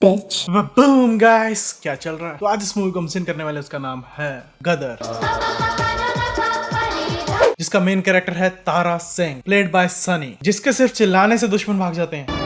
bitch. Boom guys, क्या चल रहा है? तो आज इस मूवी को हम सीन करने वाले, उसका नाम है गदर, जिसका मेन कैरेक्टर है तारा सिंह, प्लेड बाय सनी, जिसके सिर्फ चिल्लाने से दुश्मन भाग जाते हैं।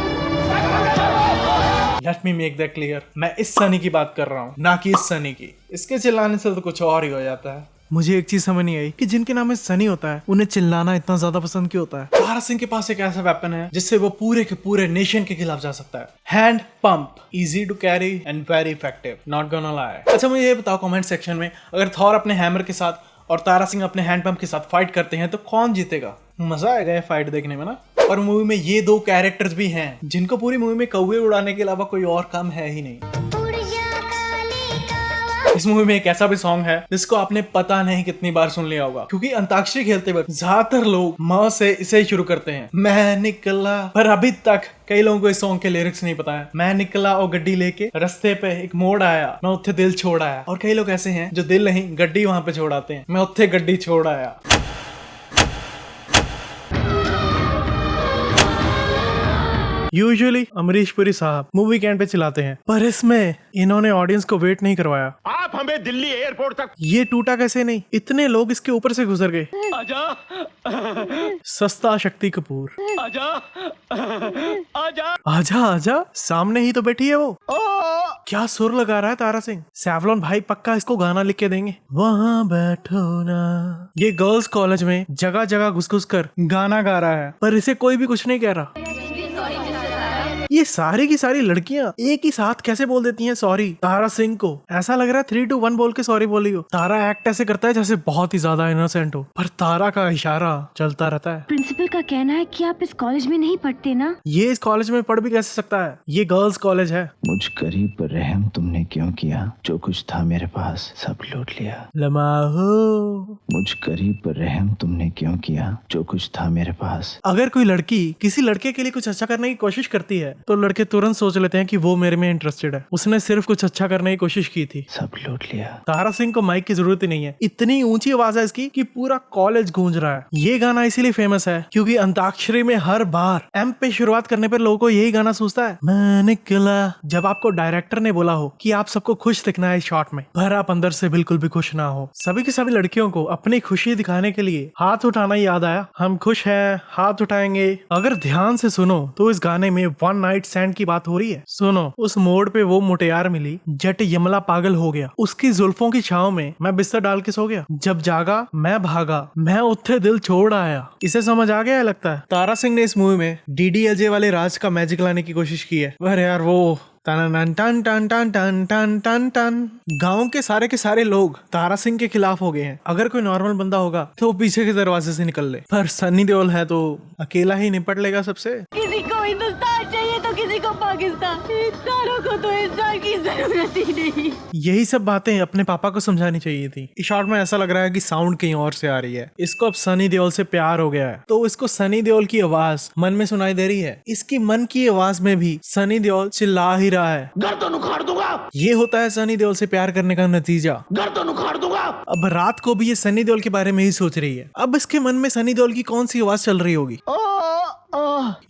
Let me make that clear, मैं इस सनी की बात कर रहा हूँ, ना कि इस सनी की। इसके चिल्लाने से तो कुछ और ही हो जाता है। मुझे एक चीज समझ नहीं आई कि जिनके नाम में सनी होता है उन्हें चिल्लाना इतना ज्यादा पसंद क्यों होता है। तारा सिंह के पास एक ऐसा वेपन है जिससे वो पूरे के पूरे नेशन के खिलाफ जा सकता है। Hand pump, easy to carry and very effective, not gonna lie. अच्छा मुझे ये बताओ कमेंट सेक्शन में, अगर थॉर अपने हैमर के साथ और तारा सिंह अपने हैंड पंप के साथ फाइट करते हैं तो कौन जीतेगा? मजा आएगा ये फाइट देखने में ना। और मूवी में ये दो कैरेक्टर्स भी हैं जिनको पूरी मूवी में कौवे उड़ाने के अलावा कोई और काम है ही नहीं। इस मूवी में एक ऐसा भी सॉन्ग है जिसको आपने पता नहीं कितनी बार सुन लिया होगा, क्योंकि अंताक्षरी खेलते वक्त ज्यादातर लोग म से इसे ही शुरू करते हैं, मैं निकला। पर अभी तक कई लोगों को इस सॉन्ग के लिरिक्स नहीं पता है। मैं निकला और गड्डी लेके, रस्ते पे एक मोड़ आया, मैं उत्थे दिल छोड़ आया। और कई लोग ऐसे हैं जो दिल नहीं गड्डी वहां पे छोड़ आते हैं, मैं उत्थे गड्डी छोड़ आया। यूजुअली अमरीश पुरी साहब मूवी के एंड पे चिल्लाते हैं, पर इसमें इन्होंने ऑडियंस को वेट नहीं करवाया। आप हमें दिल्ली एयरपोर्ट तक। ये टूटा कैसे नहीं, इतने लोग इसके ऊपर से गुजर गए। आजा सस्ता शक्ति कपूर, आजा आजा आजा आजा, सामने ही तो बैठी है वो। क्या सुर लगा रहा है तारा सिंह। सैवलॉन भाई पक्का इसको गाना लिख के देंगे, वहाँ बैठो ना। ये गर्ल्स कॉलेज में जगह जगह घुस घुस कर गाना गा रहा है, पर इसे कोई भी कुछ नहीं कह रहा। ये सारी की सारी लड़कियां एक ही साथ कैसे बोल देती हैं सॉरी तारा सिंह को? ऐसा लग रहा है 3, 2, 1 बोल के सॉरी बोली हो। तारा एक्ट ऐसे करता है जैसे बहुत ही ज्यादा इनोसेंट हो, पर तारा का इशारा चलता रहता है। प्रिंसिपल का कहना है कि आप इस कॉलेज में नहीं पढ़ते ना। ये इस कॉलेज में पढ़ भी कैसे सकता है? ये गर्ल्स कॉलेज है। मुझ गरीब पर रहम तुमने क्यों किया, जो कुछ था मेरे पास सब लूट लिया। लम्हा मुझ गरीब पर रहम तुमने क्यों किया, जो कुछ था मेरे पास। अगर कोई लड़की किसी लड़के के लिए कुछ अच्छा करने की कोशिश करती है तो लड़के तुरंत सोच लेते हैं कि वो मेरे में इंटरेस्टेड है, उसने सिर्फ कुछ अच्छा करने की कोशिश की थी। सब लूट लिया। तारा सिंह को माइक की जरूरत ही नहीं है, इतनी ऊंची आवाज है इसकी कि पूरा कॉलेज गूंज रहा है। ये गाना इसीलिए फेमस है क्योंकि अंताक्षरी में हर बार एम पे शुरुआत करने पर लोगों को यही गाना सूझता है, मैं निकला। जब आपको डायरेक्टर ने बोला हो कि आप सबको खुश दिखना है इस शॉट में, पर आप अंदर से बिल्कुल भी खुश ना हो। सभी की सभी लड़कियों को अपनी खुशी दिखाने के लिए हाथ उठाना याद आया। हम खुश हैं, हाथ उठाएंगे। अगर ध्यान से सुनो तो इस गाने में वन नाइट स्टैंड की बात हो रही है। सुनो, उस मोड़ पे वो मुटियार मिली, जट यमला पागल हो गया, उसकी जुल्फों की छांव में मैं बिस्तर डाल के सो गया। जब जागा मैं भागा, मैं उत्थे दिल छोड़ आया। इसे समझ आ गया है लगता है। तारा सिंह ने इस मूवी में DDLJ वाले राज का मैजिक लाने की कोशिश की है, पर यार वो टन टन टन टन टन टन टन टन टन। गाँव के सारे लोग तारा सिंह के खिलाफ हो गए हैं। अगर कोई नॉर्मल बंदा होगा तो वो पीछे के दरवाजे से निकल ले, पर सनी देओल है तो अकेला ही निपट लेगा सबसे। किसी को हिंदुस्तान चाहिए तो किसी को पाकिस्तान, इंसानों को तो इंसान की जरूरत ही नहीं। यही सब बातें अपने पापा को समझानी चाहिए थी। इस शॉट में ऐसा लग रहा है कि साउंड कहीं और से आ रही है। इसको अब सनी देओल से प्यार हो गया है तो इसको सनी देओल की आवाज मन में सुनाई दे रही है। इसकी मन की आवाज में भी सनी देओल चिल्ला ही रहा है, गर्दन उखाड़ दूंगा। ये होता है सनी देओल से प्यार करने का नतीजा। गर्दन उखाड़ दूंगा। अब रात को भी ये सनी देओल के बारे में ही सोच रही है। अब इसके मन में सनी देओल की कौन सी आवाज चल रही होगी?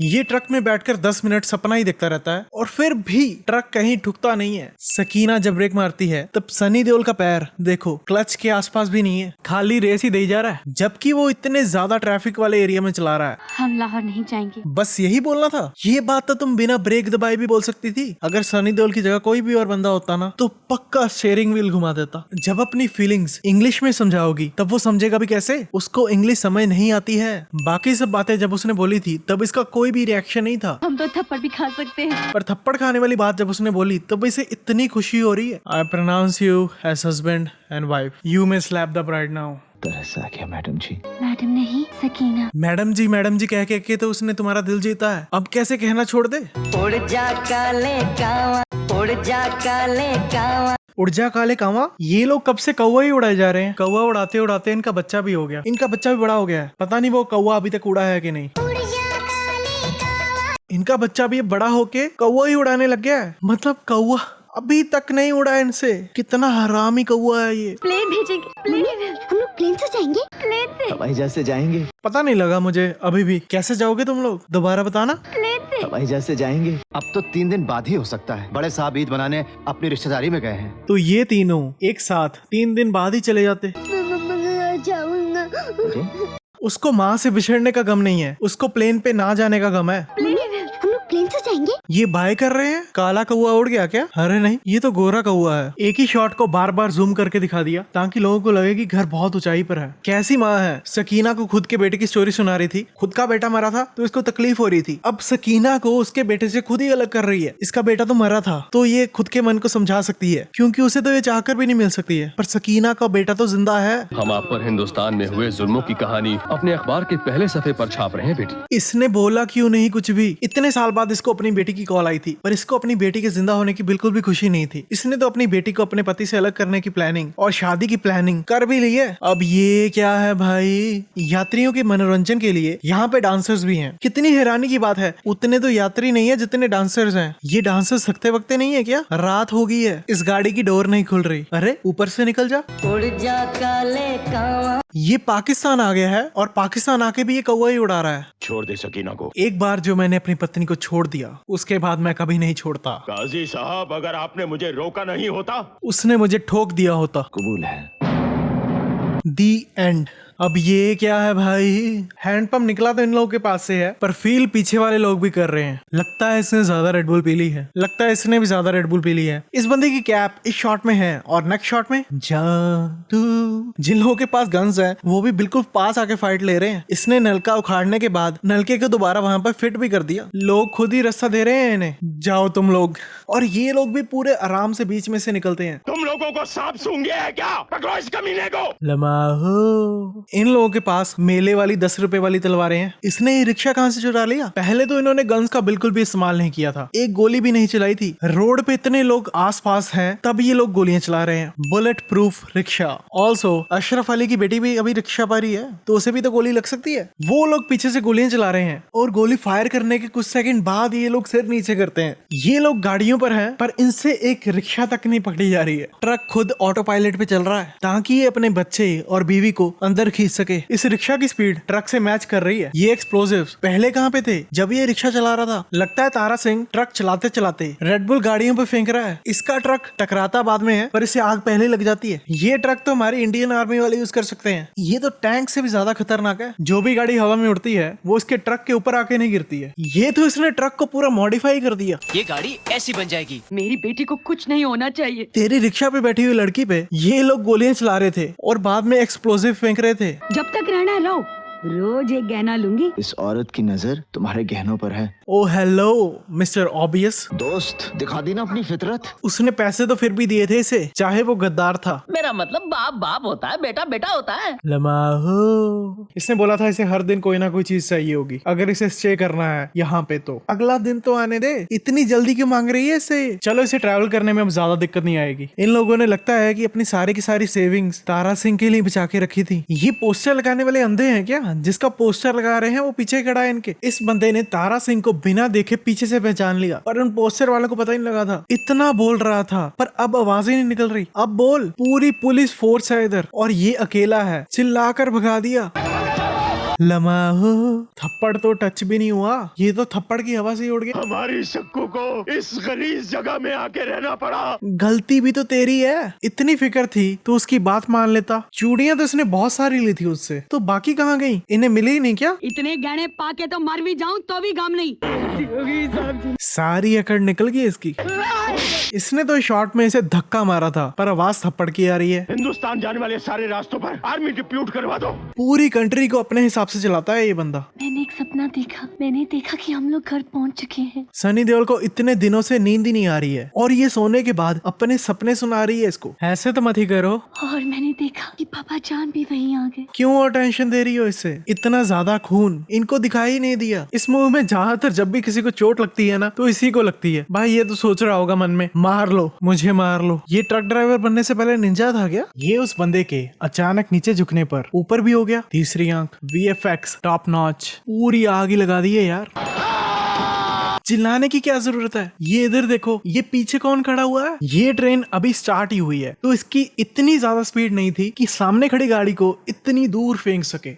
ये ट्रक में बैठकर 10 मिनट सपना ही देखता रहता है और फिर भी ट्रक कहीं ठुकता नहीं है। सकीना जब ब्रेक मारती है तब सनी देओल का पैर देखो क्लच के आसपास भी नहीं है, खाली रेस ही दे जा रहा है, जबकि वो इतने ज्यादा ट्रैफिक वाले एरिया में चला रहा है। हम लाहौर नहीं जाएंगे। बस यही बोलना था। ये बात तो तुम बिना ब्रेक दबाए भी बोल सकती थी। अगर सनी देओल की जगह कोई भी और बंदा होता ना तो पक्का स्टीयरिंग व्हील घुमा देता। जब अपनी फीलिंग्स इंग्लिश में समझाओगी तब वो समझेगा भी कैसे? उसको इंग्लिश समझ नहीं आती है। बाकी सब बातें जब उसने बोली थी तब इसका कोई भी रिएक्शन नहीं था। हम तो थप्पड़ भी खा सकते हैं, पर थप्पड़ खाने वाली बात जब उसने बोली तब इसे इतनी खुशी हो रही है। I pronounce you as husband and wife, you may slap the bride now. तरस आ गया मैडम जी। मैडम नहीं सकीना। मैडम जी कह के तो उसने तुम्हारा दिल जीता है, अब कैसे कहना छोड़ दे? उड़ जा काले कावा, उड़ जा काले कावा। उड़ जा काले कावा। ये लोग कब से कौवा ही उड़ाए जा रहे हैं। कौवा उड़ाते उड़ाते इनका बच्चा भी हो गया। इनका बच्चा भी बड़ा हो गया है, पता नहीं वो कौवा अभी तक उड़ा है कि नहीं। इनका बच्चा भी बड़ा होके कौवा ही उड़ाने लग गया है। मतलब कौवा अभी तक नहीं उड़ा इनसे। कितना हरामी कौवा है ये। प्लेन भेजेंगे, प्लेन। हम लोग प्लेन से जाएंगे, प्लेन से। हवाई जहाज से जाएंगे। पता नहीं लगा मुझे अभी भी। कैसे जाओगे तुम लोग? दोबारा बताना। प्लेन से। हवाई जहाज से जाएंगे। अब तो 3 दिन बाद ही हो सकता है। बड़े साहब ईद मनाने अपनी रिश्तेदारी में गए हैं। तो ये तीनों एक साथ 3 दिन बाद ही चले जाते। जाऊंगा। उसको माँ से बिछड़ने का गम नहीं है, उसको प्लेन पे ना जाने का गम है। हम लोग प्लेन से जाएंगे। ये बाय कर रहे हैं। काला कौआ उड़ गया क्या? अरे नहीं, ये तो गोरा कौआ है। एक ही शॉट को बार बार जूम करके दिखा दिया ताकि लोगों को लगे कि घर बहुत ऊंचाई पर है। कैसी माँ है। सकीना को खुद के बेटे की स्टोरी सुना रही थी। खुद का बेटा मरा था तो इसको तकलीफ हो रही थी। अब सकीना को उसके बेटे से खुद ही अलग कर रही है। इसका बेटा तो मरा था तो ये खुद के मन को समझा सकती है, क्योंकि उसे तो ये चाहकर भी नहीं मिल सकती है। पर सकीना का बेटा तो जिंदा है। हम आप पर हिंदुस्तान में हुए जुल्मों की कहानी अपने अखबार के पहले सफ़े पर छाप रहे हैं बेटी। इसने बोला क्यों नहीं कुछ भी। इतने साल बाद इसको अपनी बेटी की कॉल आई थी, पर इसको अपनी बेटी के जिंदा होने की बिल्कुल भी खुशी नहीं थी। इसने तो अपनी बेटी को अपने पति से अलग करने की प्लानिंग और शादी की प्लानिंग कर भी ली है। अब ये क्या है भाई। यात्रियों के मनोरंजन के लिए यहाँ पे डांसर्स भी हैं। कितनी हैरानी की बात है, उतने तो यात्री नहीं है जितने डांसर्स हैं। ये डांसर्स थकते वक्ते नहीं है क्या? रात हो गई है, इस गाड़ी की डोर नहीं खुल रही। अरे ऊपर से निकल जा। उड़ जा काले कावा। ये पाकिस्तान आ गया है और पाकिस्तान आके भी ये कौवा ही उड़ा रहा है। छोड़ दे सकीना को। एक बार जो मैंने अपनी पत्नी को छोड़ दिया उसके बाद मैं कभी नहीं छोड़ता। काजी साहब, अगर आपने मुझे रोका नहीं होता। उसने मुझे ठोक दिया होता। कबूल है। दी एंड। अब ये क्या है भाई। हैंडपंप निकला तो इन लोगों के पास से है, पर फील पीछे वाले लोग भी कर रहे हैं। लगता है इसने ज्यादा रेड बुल पी ली है। लगता है इसने भी ज्यादा रेड बुल पी ली है। इस बंदे की कैप इस शॉट में है और नेक्स्ट शॉट में जादू। जिन लोगों के पास गन्स है वो भी बिल्कुल पास आके फाइट ले रहे हैं। इसने नलका उखाड़ने के बाद नलके को दोबारा वहां पर फिट भी कर दिया। लोग खुद ही रास्ता दे रहे हैं इन्हें, जाओ तुम लोग। और ये लोग भी पूरे आराम से बीच में से निकलते हैं। तुम लोगों को सांप सूंघ गया है क्या? पकड़ो इस कमीने को। लमाहो। इन लोगों के पास मेले वाली 10 रुपए वाली तलवारें हैं। इसने ये रिक्शा कहां से चुरा लिया? पहले तो इन्होंने गन्स का बिल्कुल भी इस्तेमाल नहीं किया था, एक गोली भी नहीं चलाई थी। रोड पे इतने लोग आसपास हैं तब ये लोग गोलियां चला रहे हैं। Bullet proof rickshaw. Also Ashraf Ali की बेटी भी अभी रिक्शा पर ही है तो उसे भी तो गोली लग सकती है। वो लोग पीछे से गोलियां चला रहे हैं और गोली फायर करने के कुछ सेकंड बाद ये लोग सिर नीचे करते हैं। ये लोग गाड़ियों पर हैं पर इनसे एक रिक्शा तक नहीं पकड़ी जा रही है। ट्रक खुद ऑटो पायलट पे चल रहा है ताकि ये अपने बच्चे और बीवी को अंदर खींच सके। इस रिक्शा की स्पीड ट्रक से मैच कर रही है। ये एक्सप्लोसिव्स पहले कहाँ पे थे? जब ये रिक्शा चला रहा था। लगता है तारा सिंह ट्रक चलाते चलाते रेड बुल गाड़ियों पे फेंक रहा है। इसका ट्रक टकराता बाद में है पर इसे आग पहले लग जाती है। ये ट्रक तो हमारी इंडियन आर्मी वाले यूज कर सकते हैं। ये तो टैंक से भी ज्यादा खतरनाक है। जो भी गाड़ी हवा में उड़ती है वो इसके ट्रक के ऊपर आके नहीं गिरती है। ये तो इसने ट्रक को पूरा मॉडिफाई कर दिया। ये गाड़ी ऐसी बन जाएगी। मेरी बेटी को कुछ नहीं होना चाहिए। तेरी रिक्शा पे बैठी हुई लड़की पे ये लोग गोलियां चला रहे थे और बाद में एक्सप्लोसिव फेंक रहे थे। जब तक रहना है रहो, रोज एक गहना लूंगी। इस औरत की नजर तुम्हारे गहनों पर है। ओ हेलो मिस्टर ऑब्वियस। दोस्त दिखा दी ना अपनी फितरत। उसने पैसे तो फिर भी दिए थे इसे, चाहे वो गद्दार था। मेरा मतलब बाप बाप होता है, बेटा बेटा होता है। लमाहो। इसने बोला था इसे हर दिन कोई ना कोई चीज चाहिए होगी अगर इसे स्टे करना है यहाँ पे। तो अगला दिन तो आने दे, इतनी जल्दी क्यों मांग रही है इसे? चलो इसे ट्रैवल करने में अब ज्यादा दिक्कत नहीं आएगी। इन लोगों ने लगता है कि अपनी सारी की सारी सेविंग्स तारा सिंह के लिए बचा के रखी थी। ये पोस्टर लगाने वाले अंधे हैं क्या? जिसका पोस्टर लगा रहे हैं वो पीछे खड़ा है इनके। इस बंदे ने तारा सिंह को बिना देखे पीछे से पहचान लिया पर उन पोस्टर वालों को पता ही नहीं लगा था। इतना बोल रहा था पर अब आवाज ही नहीं निकल रही। अब बोल। पूरी पुलिस फोर्स है इधर और ये अकेला है। चिल्लाकर भगा दिया। लमाहो। थप्पड़ तो टच भी नहीं हुआ, ये तो थप्पड़ की हवा से ही उड़ गया। हमारी शक्कू को इस गलीज जगह में आके रहना पड़ा। गलती भी तो तेरी है। इतनी फिक्र थी तो उसकी बात मान लेता। चूड़ियां तो इसने बहुत सारी ली थी उससे, तो बाकी कहाँ गई? इन्हें मिली ही नहीं क्या? इतने गहने पाके तो मर भी जाऊं तो भी गम नहीं। सारी अकड़ निकल गई इसकी। इसने तो शॉट में इसे धक्का मारा था पर आवाज थप्पड़ की आ रही है। हिंदुस्तान जाने वाले सारे रास्तों पर आर्मी डिप्यूट करवा दो। पूरी कंट्री को अपने हिसाब से चलाता है ये बंदा। मैंने एक सपना देखा। मैंने देखा कि हम लोग घर पहुंच चुके हैं। सनी देओल को इतने दिनों से नींद ही नहीं आ रही है और ये सोने के बाद अपने सपने सुना रही है इसको। ऐसे तो मत ही करो। और मैंने देखा कि पापा जान भी वहीं आ गए। क्यों और टेंशन दे रही हो इससे? इतना ज्यादा खून इनको दिखाई नहीं दिया। इस मूवी में ज्यादातर जब भी किसी को चोट लगती है ना तो इसी को लगती है। भाई ये तो सोच रहा होगा मन में, मार लो मुझे मार लो। ये ट्रक ड्राइवर बनने से पहले निंजा था क्या? ये उस बंदे के अचानक नीचे झुकने पर ऊपर भी हो गया। तीसरी आंख, VFX टॉप नॉच, पूरी आग ही लगा दी है यार। चिल्लाने की क्या जरूरत है? ये इधर देखो, ये पीछे कौन खड़ा हुआ है? ये ट्रेन अभी स्टार्ट ही हुई है तो इसकी इतनी ज्यादा स्पीड नहीं थी कि सामने खड़ी गाड़ी को इतनी दूर फेंक सके।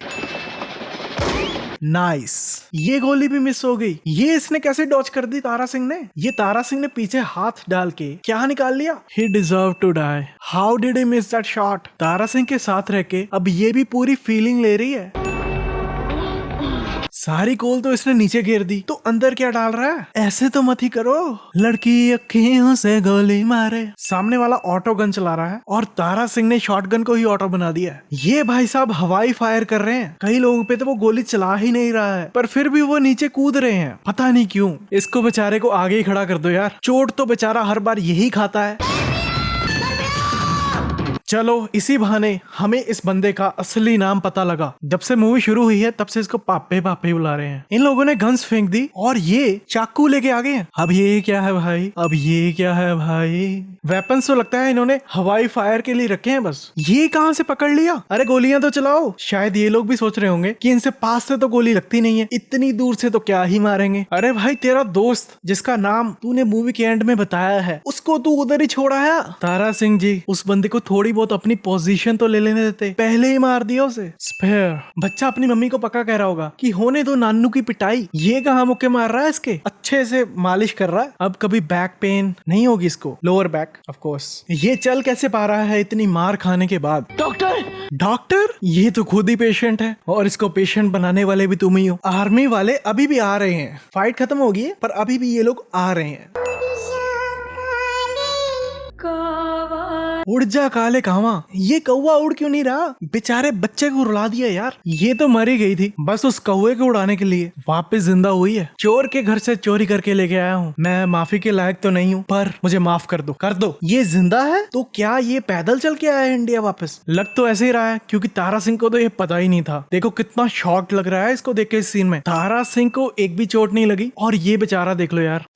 नाइस। ये गोली भी मिस हो गई। ये इसने कैसे डॉज कर दी तारा सिंह ने? ये तारा सिंह ने पीछे हाथ डाल के क्या निकाल लिया? He deserved to die. How did he miss that shot? Tara Singh के साथ रह के अब ये भी पूरी फीलिंग ले रही है। सारी गोल तो इसने नीचे गिर दी, तो अंदर क्या डाल रहा है? ऐसे तो मत ही करो, लड़की अखियों से गोली मारे। सामने वाला ऑटो गन चला रहा है और तारा सिंह ने शॉटगन को ही ऑटो बना दिया है। ये भाई साहब हवाई फायर कर रहे हैं। कई लोगों पे तो वो गोली चला ही नहीं रहा है, पर फिर भी वो नीचे कूद रहे हैं, पता नहीं क्यों। इसको बेचारे को आगे ही खड़ा कर दो यार, चोट तो बेचारा हर बार यही खाता है। चलो इसी बहाने हमें इस बंदे का असली नाम पता लगा। जब से मूवी शुरू हुई है तब से इसको पापे पापे बुला रहे हैं। इन लोगों ने गन्स फेंक दी और ये चाकू लेके आ गए हैं। अब ये क्या है भाई? अब ये क्या है भाई? वेपन्स तो लगता है इन्होंने हवाई फायर के लिए रखे हैं बस। ये कहां से पकड़ लिया? अरे गोलियां तो चलाओ। शायद ये लोग भी सोच रहे होंगे कि इनसे पास से तो गोली लगती नहीं है, इतनी दूर से तो क्या ही मारेंगे। अरे भाई तेरा दोस्त जिसका नाम तूने मूवी के एंड में बताया है, उसको तू उधर ही छोड़ा है। तारा सिंह जी, उस बंदे को थोड़ी तो अपनी पोजीशन तो ले लेने देते, पहले ही मार दिया उसे। स्पेयर बच्चा अपनी मम्मी को पक्का कह रहा होगा कि होने दो नानू की पिटाई। ये कहाँ मुक्के मार रहा है, इसके अच्छे से मालिश कर रहा है। अब कभी बैक पेन नहीं होगी इसको, लोअर बैक ऑफ कोर्स। ये चल कैसे पा रहा है इतनी मार खाने के बाद? डॉक्टर ये तो खुद ही पेशेंट है, और इसको पेशेंट बनाने वाले भी तुम ही हो। आर्मी वाले अभी भी आ रहे हैं, फाइट खत्म हो गई है पर अभी भी ये लोग आ रहे हैं। उड़ जा काले कावा। ये कौवा उड़ क्यों नहीं रहा? बेचारे बच्चे को रुला दिया यार। ये तो मरी गई थी, बस उस कौवे को उड़ाने के लिए वापस जिंदा हुई है। चोर के घर से चोरी करके लेके आया हूँ। मैं माफी के लायक तो नहीं हूँ, पर मुझे माफ कर दो, कर दो। ये जिंदा है तो क्या ये पैदल चल के आया है इंडिया वापस? लग तो ऐसे ही रहा है, क्योंकि तारा सिंह को तो ये पता ही नहीं था। देखो कितना शॉक लग रहा है इसको देख के इस सीन में। तारा सिंह को एक भी चोट नहीं लगी और ये बेचारा देख लो यार।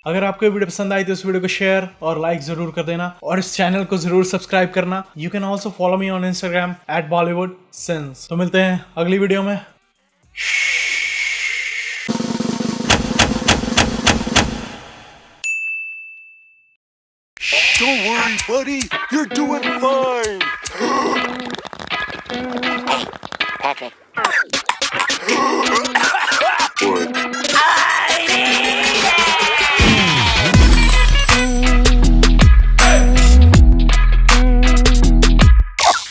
अगर आपको ये वीडियो पसंद आई तो इस वीडियो को शेयर और लाइक जरूर कर देना, और इस चैनल को जरूर सब्सक्राइब करना। You can also follow me on Instagram @BollywoodSins। तो मिलते हैं अगली वीडियो में। Don't worry, buddy. You're doing fine. Patrick.